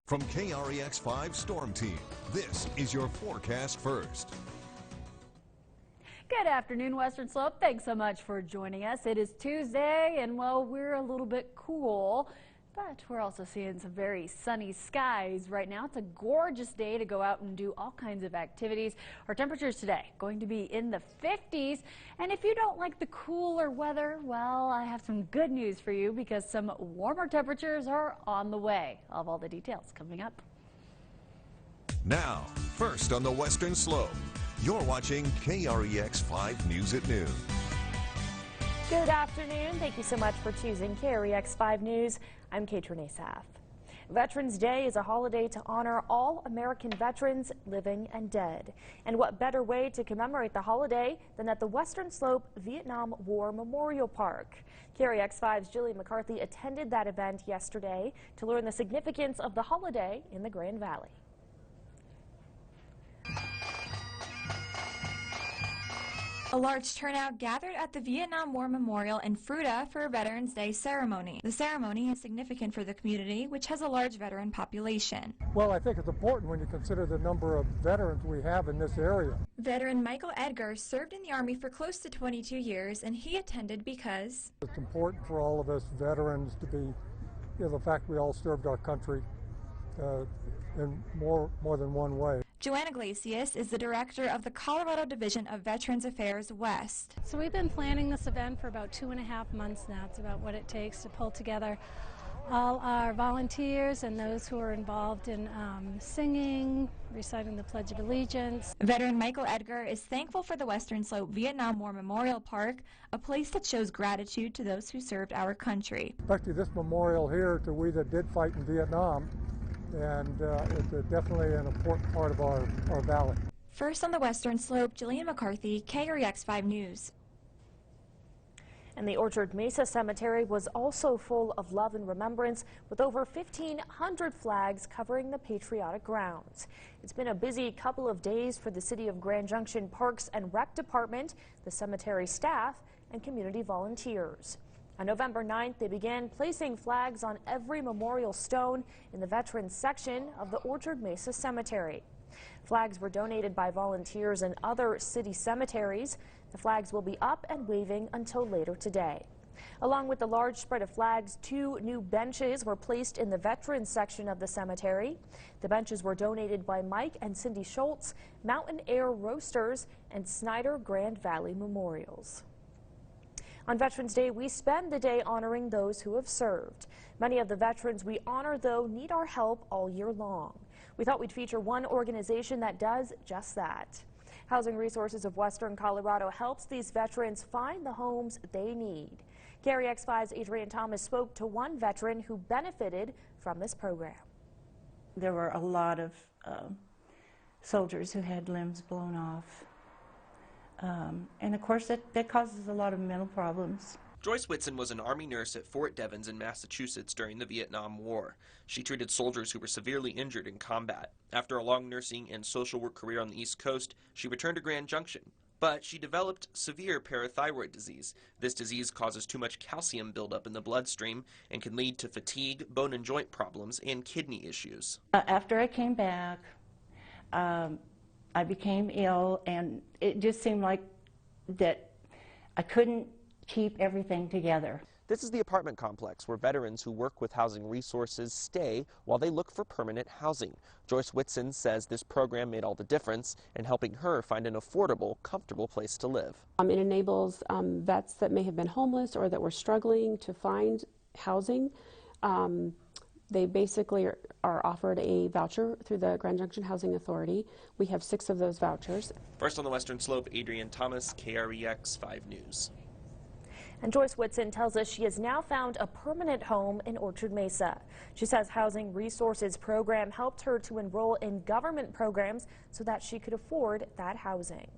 From KREX5 Storm Team, this is your forecast first. Good afternoon, Western Slope. Thanks so much for joining us. It is Tuesday, and well, we're a little bit cool, but we're also seeing some very sunny skies right now. It's a gorgeous day to go out and do all kinds of activities. Our temperatures today going to be in the 50s, and if you don't like the cooler weather, well, I have some good news for you because some warmer temperatures are on the way. I'll have all the details coming up. Now, first on the Western Slope, you're watching KREX5 News at Noon. Good afternoon. Thank you so much for choosing KREX5 News. I'm Kate Renee-Saff. Veterans Day is a holiday to honor all American veterans, living and dead. And what better way to commemorate the holiday than at the Western Slope Vietnam War Memorial Park. KREX5's Julie McCarthy attended that event yesterday to learn the significance of the holiday in the Grand Valley. A large turnout gathered at the Vietnam War Memorial in Fruita for a Veterans Day ceremony. The ceremony is significant for the community, which has a large veteran population. Well, I think it's important when you consider the number of veterans we have in this area. Veteran Michael Edgar served in the Army for close to 22 years, and he attended because it's important for all of us veterans to be, the fact we all served our country in more than one way. Joanna Glacius is the director of the Colorado Division of Veterans Affairs West. So we've been planning this event for about 2.5 months now. It's about what it takes to pull together all our volunteers and those who are involved in singing, reciting the Pledge of Allegiance. Veteran Michael Edgar is thankful for the Western Slope Vietnam War Memorial Park, a place that shows gratitude to those who served our country. Especially this memorial here to we that did fight in Vietnam. And it's definitely an important part of our valley. First on the Western Slope, Jillian McCarthy, KREX5 News. And the Orchard Mesa Cemetery was also full of love and remembrance, with over 1,500 flags covering the patriotic grounds. It's been a busy couple of days for the City of Grand Junction Parks and Rec Department, the cemetery staff, and community volunteers. On November 9th, they began placing flags on every memorial stone in the Veterans section of the Orchard Mesa Cemetery. Flags were donated by volunteers in other city cemeteries. The flags will be up and waving until later today. Along with the large spread of flags, 2 new benches were placed in the Veterans section of the cemetery. The benches were donated by Mike and Cindy Schultz, Mountain Air Roasters, and Snyder Grand Valley Memorials. On Veterans Day, we spend the day honoring those who have served. Many of the veterans we honor, though, need our help all year long. We thought we'd feature one organization that does just that. Housing Resources of Western Colorado helps these veterans find the homes they need. KREX5's Adrienne Thomas spoke to one veteran who benefited from this program. There were a lot of soldiers who had limbs blown off. And of course that causes a lot of mental problems. Joyce Whitson was an Army nurse at Fort Devens in Massachusetts during the Vietnam War. She treated soldiers who were severely injured in combat. After a long nursing and social work career on the East Coast, she returned to Grand Junction. But she developed severe parathyroid disease. This disease causes too much calcium buildup in the bloodstream and can lead to fatigue, bone and joint problems, and kidney issues. After I came back, I became ill, and it just seemed like that I couldn't keep everything together. This is the apartment complex where veterans who work with Housing Resources stay while they look for permanent housing. Joyce Whitson says this program made all the difference in helping her find an affordable, comfortable place to live. It enables vets that may have been homeless or that were struggling to find housing. They basically are offered a voucher through the Grand Junction Housing Authority. We have 6 of those vouchers. First on the Western Slope, Adrienne Thomas, KREX5 News. And Joyce Whitson tells us she has now found a permanent home in Orchard Mesa. She says Housing Resources program helped her to enroll in government programs so that she could afford that housing.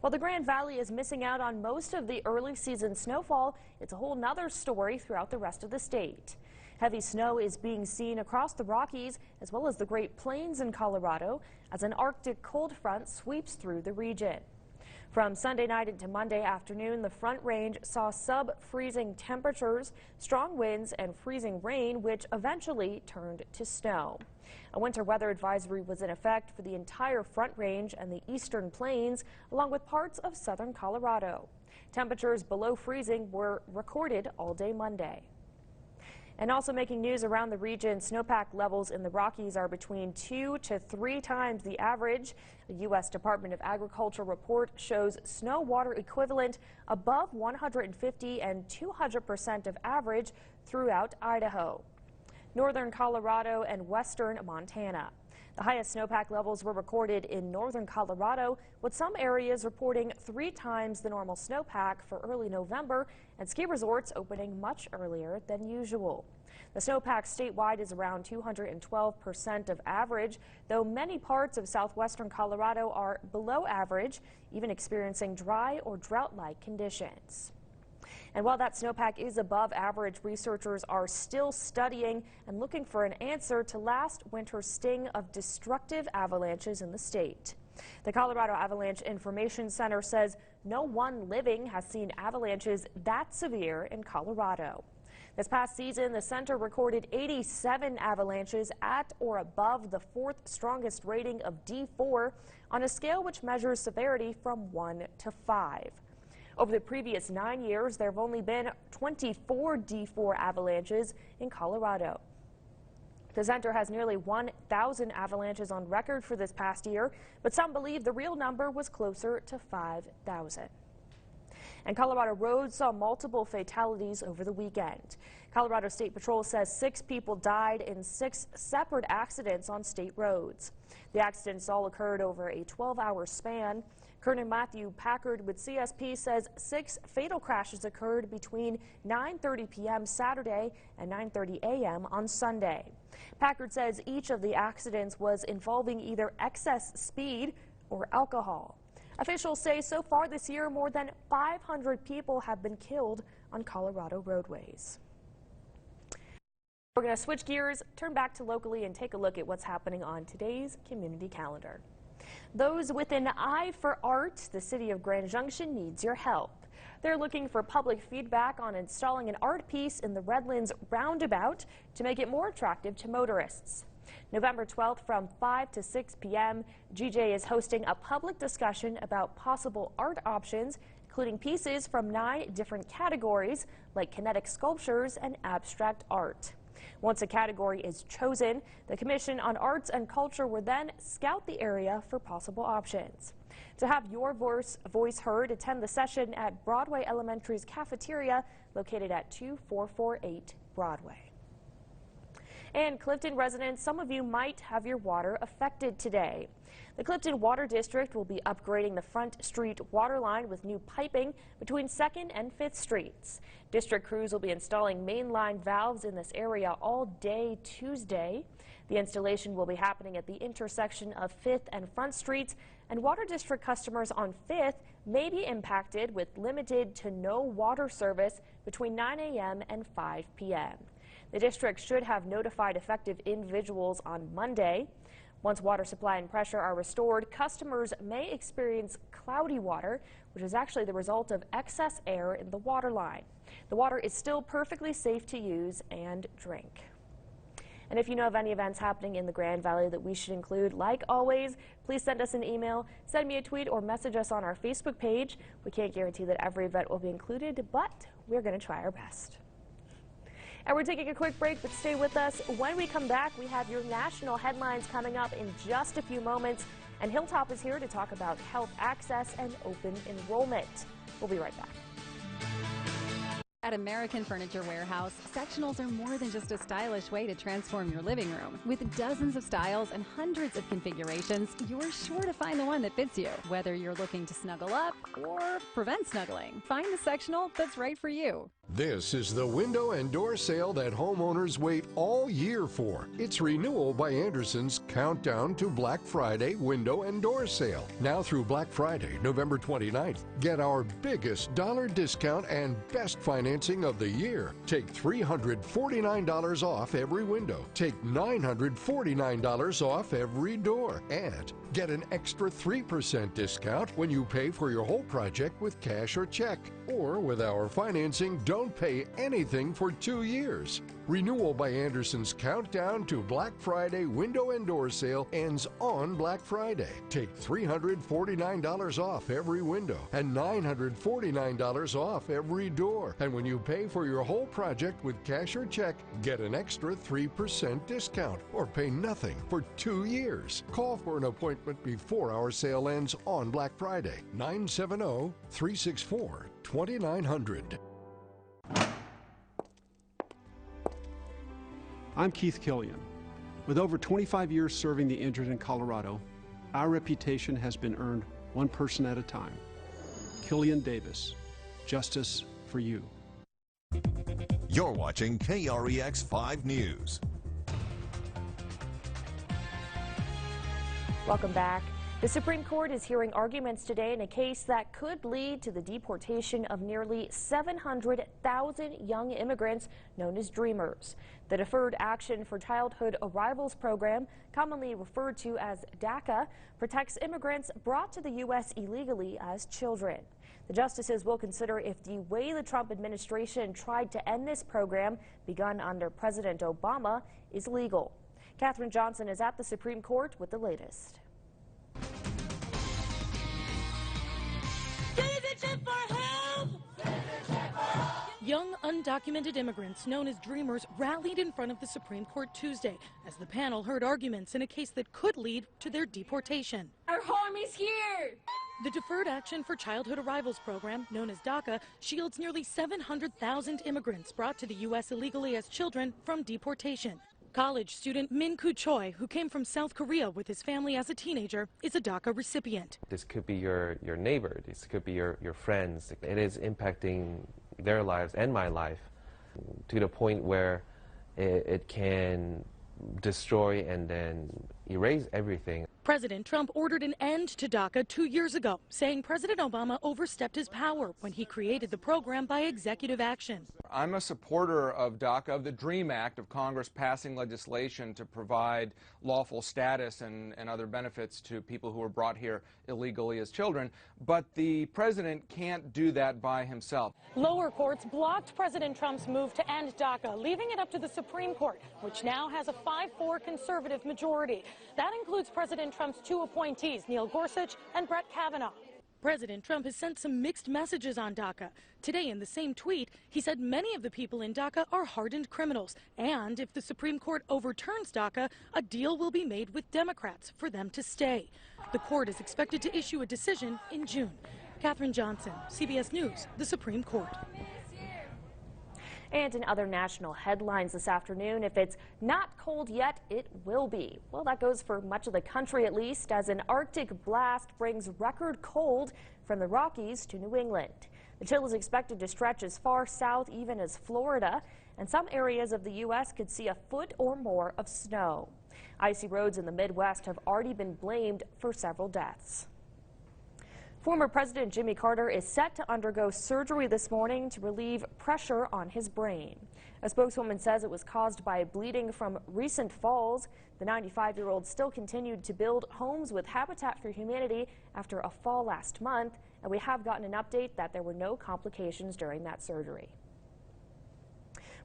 While the Grand Valley is missing out on most of the early season snowfall, it's a whole nother story throughout the rest of the state. Heavy snow is being seen across the Rockies as well as the Great Plains in Colorado as an Arctic cold front sweeps through the region. From Sunday night into Monday afternoon, the Front Range saw sub-freezing temperatures, strong winds, and freezing rain, which eventually turned to snow. A winter weather advisory was in effect for the entire Front Range and the eastern plains, along with parts of southern Colorado. Temperatures below freezing were recorded all day Monday. And also making news around the region, snowpack levels in the Rockies are between 2 to 3 times the average. A U.S. Department of Agriculture report shows snow water equivalent above 150 and 200% of average throughout Idaho, northern Colorado, and western Montana. The highest snowpack levels were recorded in northern Colorado, with some areas reporting 3 times the normal snowpack for early November, and ski resorts opening much earlier than usual. The snowpack statewide is around 212% of average, though many parts of southwestern Colorado are below average, even experiencing dry or drought-like conditions. And while that snowpack is above average, researchers are still studying and looking for an answer to last winter's sting of destructive avalanches in the state. The Colorado Avalanche Information Center says no one living has seen avalanches that severe in Colorado. This past season, the center recorded 87 avalanches at or above the 4th strongest rating of D4 on a scale which measures severity from 1 to 5. Over the previous 9 years, there have only been 24 D4 avalanches in Colorado. The center has nearly 1,000 avalanches on record for this past year, but some believe the real number was closer to 5,000. And Colorado roads saw multiple fatalities over the weekend. Colorado State Patrol says 6 people died in 6 separate accidents on state roads. The accidents all occurred over a 12-hour span. Colonel Matthew Packard with CSP says 6 fatal crashes occurred between 9:30 p.m. Saturday and 9:30 a.m. on Sunday. Packard says each of the accidents was involving either excess speed or alcohol. Officials say so far this year, more than 500 people have been killed on Colorado roadways. We're going to switch gears, turn back to locally, and take a look at what's happening on today's community calendar. Those with an eye for art, the city of Grand Junction needs your help. They're looking for public feedback on installing an art piece in the Redlands roundabout to make it more attractive to motorists. November 12th from 5 to 6 p.m., GJ is hosting a public discussion about possible art options, including pieces from 9 different categories like kinetic sculptures and abstract art. Once a category is chosen, the Commission on Arts and Culture will then scout the area for possible options. To have your voice heard, attend the session at Broadway Elementary's cafeteria located at 2448 Broadway. And Clifton residents, some of you might have your water affected today. The Clifton Water District will be upgrading the Front Street water line with new piping between 2nd and 5th Streets. District crews will be installing mainline valves in this area all day Tuesday. The installation will be happening at the intersection of 5th and Front Streets, and Water District customers on 5th may be impacted with limited to no water service between 9 a.m. and 5 p.m. The district should have notified affected individuals on Monday. Once water supply and pressure are restored, customers may experience cloudy water, which is actually the result of excess air in the water line. The water is still perfectly safe to use and drink. And if you know of any events happening in the Grand Valley that we should include, like always, please send us an email, send me a tweet, or message us on our Facebook page. We can't guarantee that every event will be included, but we're going to try our best. And we're taking a quick break, but stay with us. When we come back, we have your national headlines coming up in just a few moments. And Hilltop is here to talk about health access and open enrollment. We'll be right back. At American Furniture Warehouse, sectionals are more than just a stylish way to transform your living room. With dozens of styles and hundreds of configurations, you're sure to find the one that fits you. Whether you're looking to snuggle up or prevent snuggling, find the sectional that's right for you. This is the window and door sale that homeowners wait all year for. It's Renewal by Anderson's Countdown to Black Friday window and door sale. Now through Black Friday, November 29th, get our biggest dollar discount and best financing of the year. Take $349 off every window. Take $949 off every door. And get an extra 3% discount when you pay for your whole project with cash or check. Or with our financing, don't pay anything for 2 years. Renewal by Anderson's Countdown to Black Friday window and door sale ends on Black Friday. Take $349 off every window and $949 off every door. And when you pay for your whole project with cash or check, get an extra 3% discount or pay nothing for 2 years. Call for an appointment before our sale ends on Black Friday. 970-364-2900. I'm Keith Killian. With over 25 years serving the injured in Colorado, our reputation has been earned one person at a time. Killian Davis, justice for you. You're watching KREX5 News. Welcome back. The Supreme Court is hearing arguments today in a case that could lead to the deportation of nearly 700,000 young immigrants known as Dreamers. The Deferred Action for Childhood Arrivals program, commonly referred to as DACA, protects immigrants brought to the U.S. illegally as children. The justices will consider if the way the Trump administration tried to end this program, begun under President Obama, is legal. Katherine Johnson is at the Supreme Court with the latest. Young, undocumented immigrants known as Dreamers rallied in front of the Supreme Court Tuesday as the panel heard arguments in a case that could lead to their deportation. Our home is here! The Deferred Action for Childhood Arrivals program, known as DACA, shields nearly 700,000 immigrants brought to the U.S. illegally as children from deportation. College student Min Koo Choi, who came from South Korea with his family as a teenager, is a DACA recipient. This could be your neighbor, this could be your friends. It is impacting their lives and my life to the point where it can destroy and then erase everything. President Trump ordered an end to DACA 2 years ago, saying President Obama overstepped his power when he created the program by executive action. I'm a supporter of DACA, of the DREAM Act, of Congress passing legislation to provide lawful status and other benefits to people who are brought here illegally as children, but the president can't do that by himself. Lower courts blocked President Trump's move to end DACA, leaving it up to the Supreme Court, which now has a 5-4 conservative majority. That includes President Trump's 2 appointees, Neil Gorsuch and Brett Kavanaugh. President Trump has sent some mixed messages on DACA. Today, in the same tweet, he said many of the people in DACA are hardened criminals, and if the Supreme Court overturns DACA, a deal will be made with Democrats for them to stay. The court is expected to issue a decision in June. Katherine Johnson, CBS News, the Supreme Court. And in other national headlines this afternoon, if it's not cold yet, it will be. Well, that goes for much of the country at least, as an Arctic blast brings record cold from the Rockies to New England. The chill is expected to stretch as far south even as Florida, and some areas of the U.S. could see a foot or more of snow. Icy roads in the Midwest have already been blamed for several deaths. Former President Jimmy Carter is set to undergo surgery this morning to relieve pressure on his brain. A spokeswoman says it was caused by bleeding from recent falls. The 95-year-old still continued to build homes with Habitat for Humanity after a fall last month, and we have gotten an update that there were no complications during that surgery.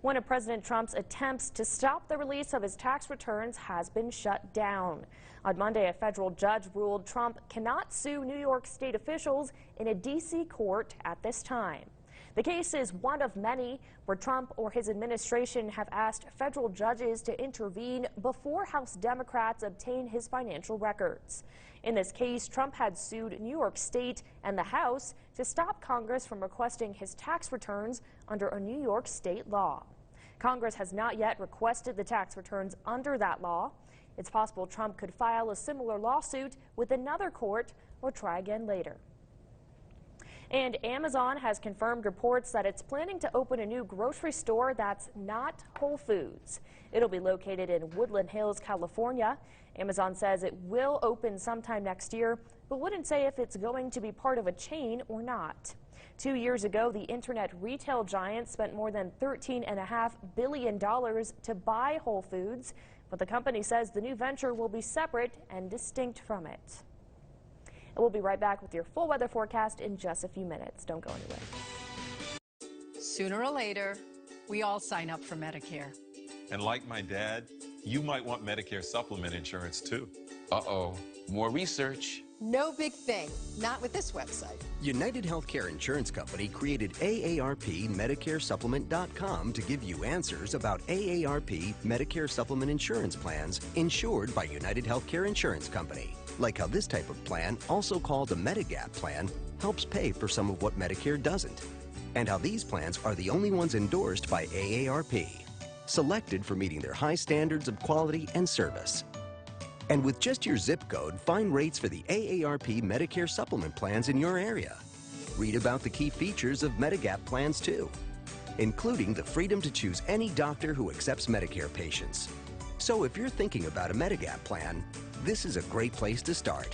One of President Trump's attempts to stop the release of his tax returns has been shut down. On Monday, a federal judge ruled Trump cannot sue New York state officials in a D.C. court at this time. The case is one of many where Trump or his administration have asked federal judges to intervene before House Democrats obtain his financial records. In this case, Trump had sued New York State and the House to stop Congress from requesting his tax returns under a New York state law. Congress has not yet requested the tax returns under that law. It's possible Trump could file a similar lawsuit with another court or try again later. And Amazon has confirmed reports that it's planning to open a new grocery store that's not Whole Foods. It'll be located in Woodland Hills, California. Amazon says it will open sometime next year, but wouldn't say if it's going to be part of a chain or not. 2 years ago, the internet retail giant spent more than $13.5 billion to buy Whole Foods, but the company says the new venture will be separate and distinct from it. And we'll be right back with your full weather forecast in just a few minutes. Don't go anywhere. Sooner or later, we all sign up for Medicare. And like my dad, you might want Medicare supplement insurance too. Uh-oh, more research. No big thing, not with this website. United Healthcare Insurance Company created AARPMedicareSupplement.com to give you answers about AARP Medicare Supplement insurance plans insured by United Healthcare Insurance Company. Like how this type of plan, also called a Medigap plan, helps pay for some of what Medicare doesn't. And how these plans are the only ones endorsed by AARP, selected for meeting their high standards of quality and service. And with just your zip code, find rates for the AARP Medicare supplement plans in your area. Read about the key features of Medigap plans too, including the freedom to choose any doctor who accepts Medicare patients. So if you're thinking about a Medigap plan, this is a great place to start.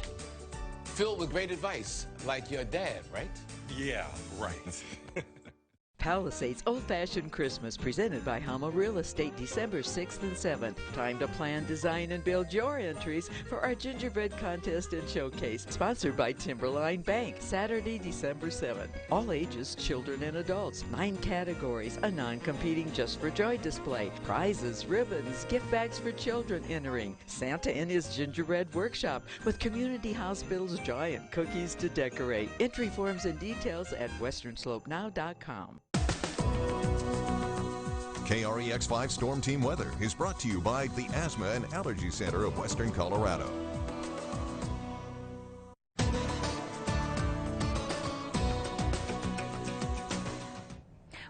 Filled with great advice, like your dad, right? Yeah, right. Palisades Old-Fashioned Christmas, presented by Hama Real Estate, December 6th and 7th. Time to plan, design, and build your entries for our gingerbread contest and showcase. Sponsored by Timberline Bank, Saturday, December 7th. All ages, children and adults. 9 categories, a non-competing Just for Joy display. Prizes, ribbons, gift bags for children entering. Santa and his gingerbread workshop with Community Hospital's giant cookies to decorate. Entry forms and details at westernslopenow.com. KREX5 Storm Team Weather is brought to you by the Asthma and Allergy Center of Western Colorado.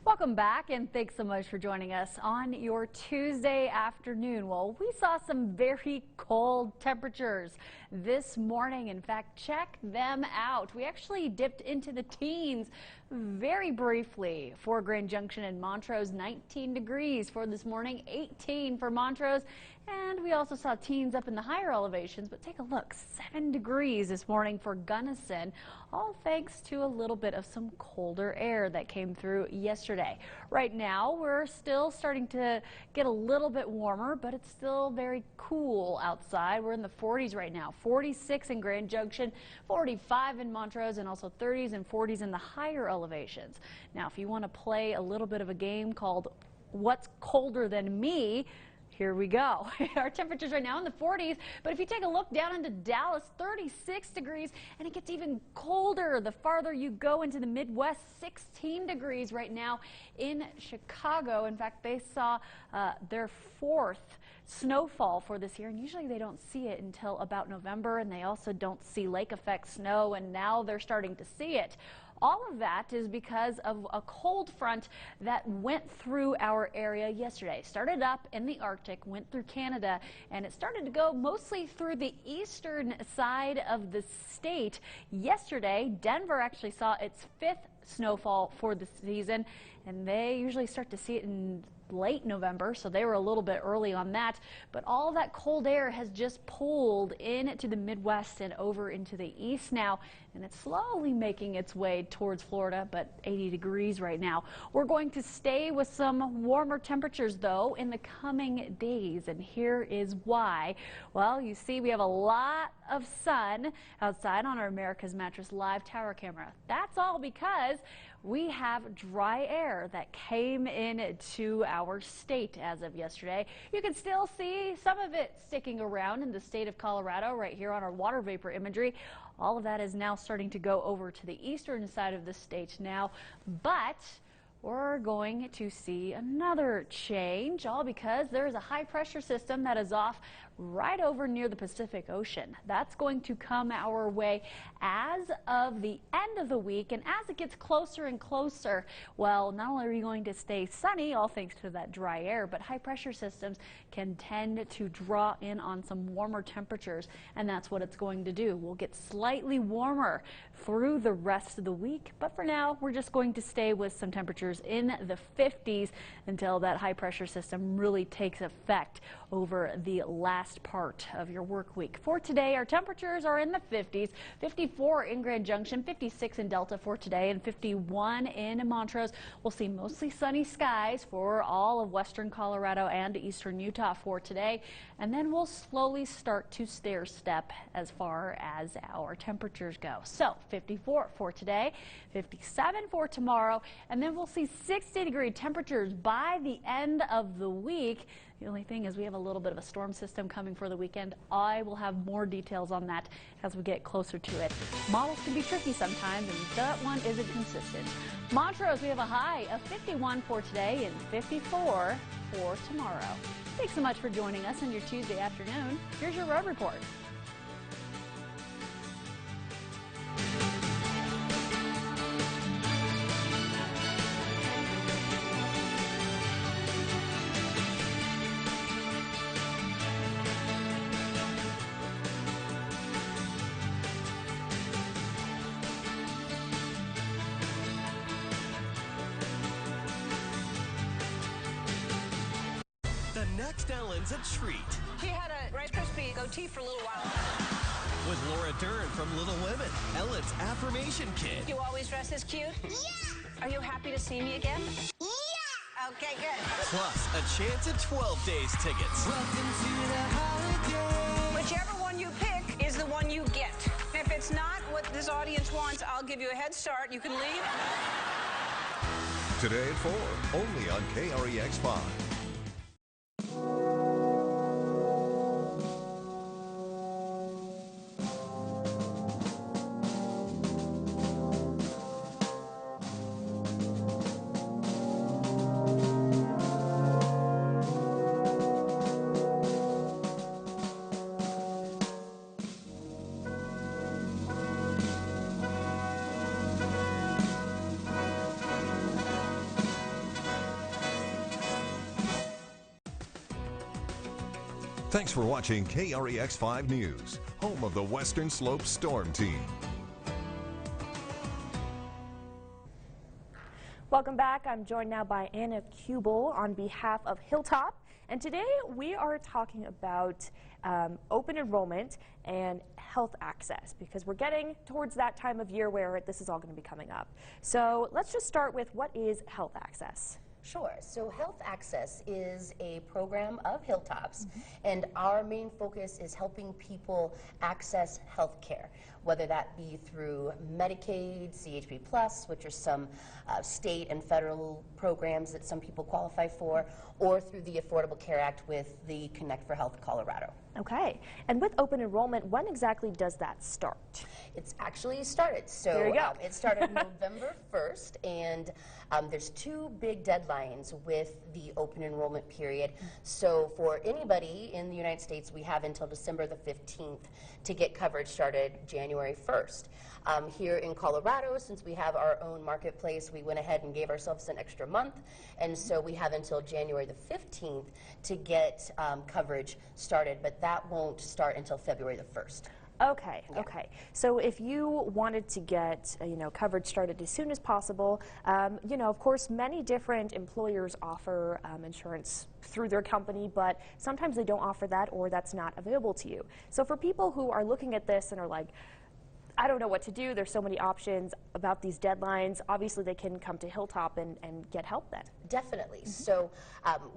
Welcome back, and thanks so much for joining us on your Tuesday afternoon. Well, we saw some very cold temperatures this morning. In fact, check them out. We actually dipped into the teens very briefly for Grand Junction and Montrose. 19 degrees for this morning, 18 for Montrose, and we also saw teens up in the higher elevations. But take a look, 7 degrees this morning for Gunnison, all thanks to a little bit of some colder air that came through yesterday. Right now, we're still starting to get a little bit warmer, but it's still very cool outside. We're in the 40s right now, 46 in Grand Junction, 45 in Montrose, and also 30s and 40s in the higher elevations. Now, if you want to play a little bit of a game called What's Colder Than Me, here we go. Our temperatures right now in the 40s, but if you take a look down into Dallas, 36 degrees, and it gets even colder the farther you go into the Midwest. 16 degrees right now in Chicago. In fact, they saw their 4th snowfall for this year, and usually they don't see it until about November, and they also don't see lake effect snow, and now they're starting to see it. All of that is because of a cold front that went through our area yesterday. Started up in the Arctic, went through Canada, and it started to go mostly through the eastern side of the state. Yesterday, Denver actually saw its 5th snowfall for the season, and they usually start to see it in late November, so they were a little bit early on that. But all that cold air has just pulled into the Midwest and over into the east now, and it's slowly making its way towards Florida, but 80 degrees right now. We're going to stay with some warmer temperatures, though, in the coming days, and here is why. Well, you see we have a lot of sun outside on our America's Mattress Live tower camera. That's all because we have dry air that came into our state as of yesterday. You can still see some of it sticking around in the state of Colorado right here on our water vapor imagery. All of that is now starting to go over to the eastern side of the state now, but we're going to see another change, all because there's a high pressure system that is off right over near the Pacific Ocean. That's going to come our way as of the end of the week, and as it gets closer and closer, well, not only are you going to stay sunny, all thanks to that dry air, but high pressure systems can tend to draw in on some warmer temperatures, and that's what it's going to do. We'll get slightly warmer through the rest of the week, but for now, we're just going to stay with some temperatures in the 50s until that high pressure system really takes effect over the last part of your work week. For today, our temperatures are in the 50s, 54 in Grand Junction, 56 in Delta for today, and 51 in Montrose. We'll see mostly sunny skies for all of western Colorado and eastern Utah for today, and then we'll slowly start to stair step as far as our temperatures go. So 54 for today, 57 for tomorrow, and then we'll see 60-degree temperatures by the end of the week. The only thing is we have a little bit of a storm system coming for the weekend. I will have more details on that as we get closer to it. Models can be tricky sometimes, and that one isn't consistent. Montrose, we have a high of 51 for today and 54 for tomorrow. Thanks so much for joining us on your Tuesday afternoon. Here's your road report. The next Ellen's a treat. He had a Rice Krispie goatee for a little while. With Laura Dern from Little Women, Ellen's affirmation kit. You always dress this cute? Yeah! Are you happy to see me again? Yeah! Okay, good. Plus, a chance at 12 days tickets. Welcome to the holiday. Whichever one you pick is the one you get. If it's not what this audience wants, I'll give you a head start. You can leave. Today at 4, only on KREX5. Thanks for watching KREX5 News, home of the Western Slope Storm Team. Welcome back. I'm joined now by Anna Kubel on behalf of Hilltop. And today we are talking about open enrollment and health access, because we're getting towards that time of year where this is all going to be coming up. So let's just start with, what is health access? Sure. So Health Access is a program of Hilltop's, and our main focus is helping people access health care, whether that be through Medicaid, CHP Plus, which are some state and federal programs that some people qualify for, or through the Affordable Care Act with the Connect for Health Colorado. Okay. And with open enrollment, when exactly does that start? It's actually started. So there you go. It started November 1st, and there's two big deadlines with the open enrollment period. So for anybody in the United States, we have until December the 15th to get coverage started January 1st. Here in Colorado, since we have our own marketplace, we went ahead and gave ourselves an extra month, and so we have until January the 15th to get coverage started, but that won't start until February the 1st. Okay, okay. So if you wanted to get, coverage started as soon as possible, of course, many different employers offer insurance through their company, but sometimes they don't offer that, or that's not available to you. So for people who are looking at this and are like, I don't know what to do, there's so many options about these deadlines, obviously they can come to Hilltop and get help then. Definitely. So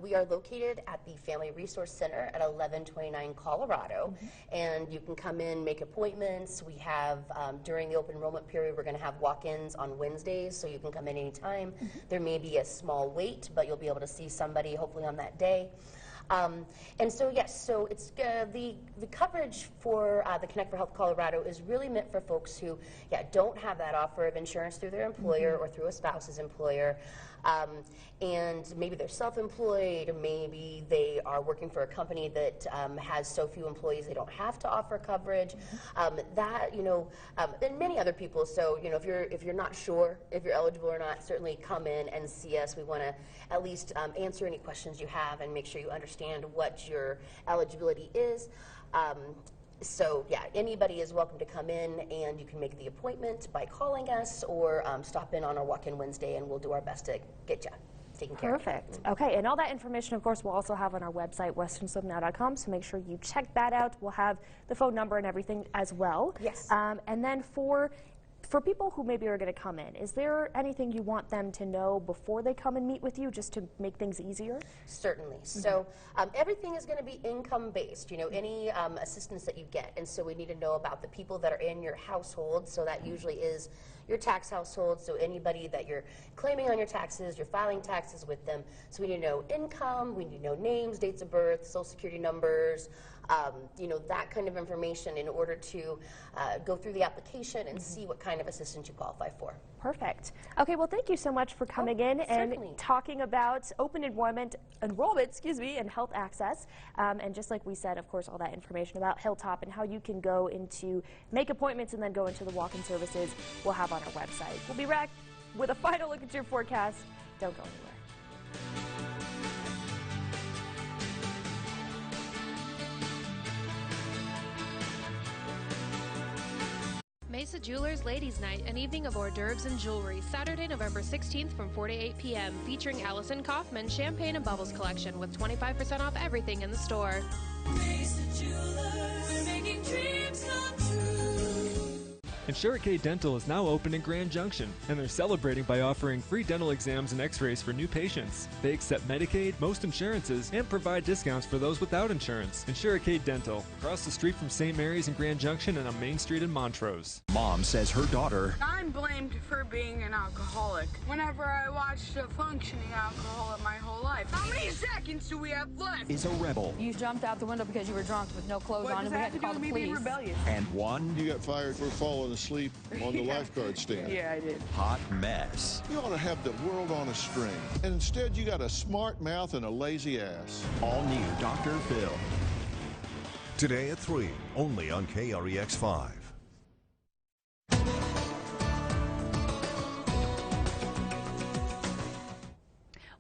we are located at the Family Resource Center at 1129 Colorado, and you can come in, make appointments. We have, during the open enrollment period, we're going to have walk-ins on Wednesdays, so you can come in anytime. There may be a small wait, but you'll be able to see somebody hopefully on that day. And so, yes, so it's the coverage for the Connect for Health Colorado is really meant for folks who, don't have that offer of insurance through their employer or through a spouse's employer. And maybe they're self-employed, maybe they are working for a company that has so few employees they don't have to offer coverage. That, you know, and many other people. So, you know, if you're not sure if you're eligible or not, certainly come in and see us. We want to at least answer any questions you have and make sure you understand what your eligibility is. So yeah, anybody is welcome to come in, and you can make the appointment by calling us or stop in on our walk-in Wednesday, and we'll do our best to get you taken care of. Perfect. Okay, and all that information, of course, we'll also have on our website, westernslope.com, so make sure you check that out. We'll have the phone number and everything as well. Yes. And then for people who maybe are going to come in, is there anything you want them to know before they come and meet with you, just to make things easier? Certainly. So everything is going to be income-based, you know, any assistance that you get. And so we need to know about the people that are in your household. So that usually is your tax household. So anybody that you're claiming on your taxes, you're filing taxes with them. So we need to know income, we need to know names, dates of birth, social security numbers, you know, that kind of information in order to go through the application and see what kind of assistance you qualify for. Perfect. Okay, well, thank you so much for coming in and talking about open enrollment, and health access. And just like we said, of course, all that information about Hilltop and how you can go into make appointments and then go into the walk-in services we'll have on our website. We'll be back with a final look at your forecast. Don't go anywhere. Mesa Jewelers Ladies Night, an evening of hors d'oeuvres and jewelry, Saturday, November 16th from 4 to 8 p.m., featuring Allison Kaufman Champagne and Bubbles collection with 25% off everything in the store. Mesa Jewelers, making dreams come true. Insuricate Dental is now open in Grand Junction, and they're celebrating by offering free dental exams and x-rays for new patients. They accept Medicaid, most insurances, and provide discounts for those without insurance. Insuricate Dental, across the street from St. Mary's in Grand Junction and on Main Street in Montrose. Mom says her daughter... I'm blamed for being an alcoholic whenever I watched a functioning alcoholic my whole life. How many seconds do we have left? ...is a rebel. You jumped out the window because you were drunk with no clothes on, and we had to call the police. And one... You got fired for falling asleep on the lifeguard stand. Yeah, I did. Hot mess. You ought to have the world on a string. And instead, you got a smart mouth and a lazy ass. All new Dr. Phil. Today at 3, only on KREX5.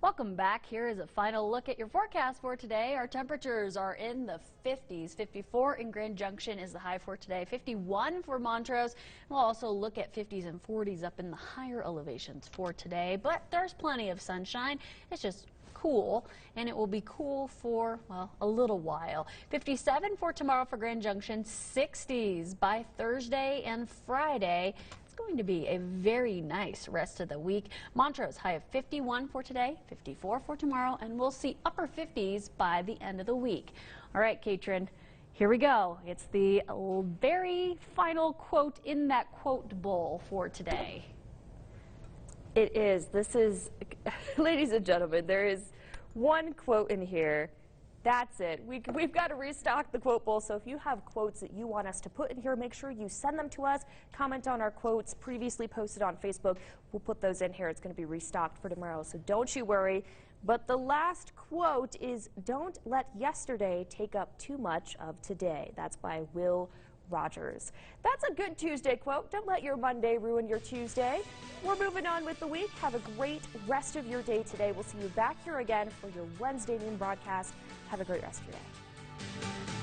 Welcome back. Here is a final look at your forecast for today. Our temperatures are in the 50s. 54 in Grand Junction is the high for today. 51 for Montrose. We'll also look at 50s and 40s up in the higher elevations for today. But there's plenty of sunshine. It's just cool, and it will be cool for, well, a little while. 57 for tomorrow for Grand Junction. 60s by Thursday and Friday. Going to be a very nice rest of the week. Montrose high of 51 for today, 54 for tomorrow, and we'll see upper 50s by the end of the week. All right, Katrin, here we go. It's the very final quote in that quote bowl for today. It is. This is, ladies and gentlemen, there is one quote in here. That's it. We've got to restock the quote bowl, so if you have quotes that you want us to put in here, make sure you send them to us. Comment on our quotes previously posted on Facebook. We'll put those in here. It's going to be restocked for tomorrow, so don't you worry. But the last quote is, "Don't let yesterday take up too much of today." That's by Will Rogers. That's a good Tuesday quote. Don't let your Monday ruin your Tuesday. We're moving on with the week. Have a great rest of your day today. We'll see you back here again for your Wednesday noon broadcast. Have a great rest of your day.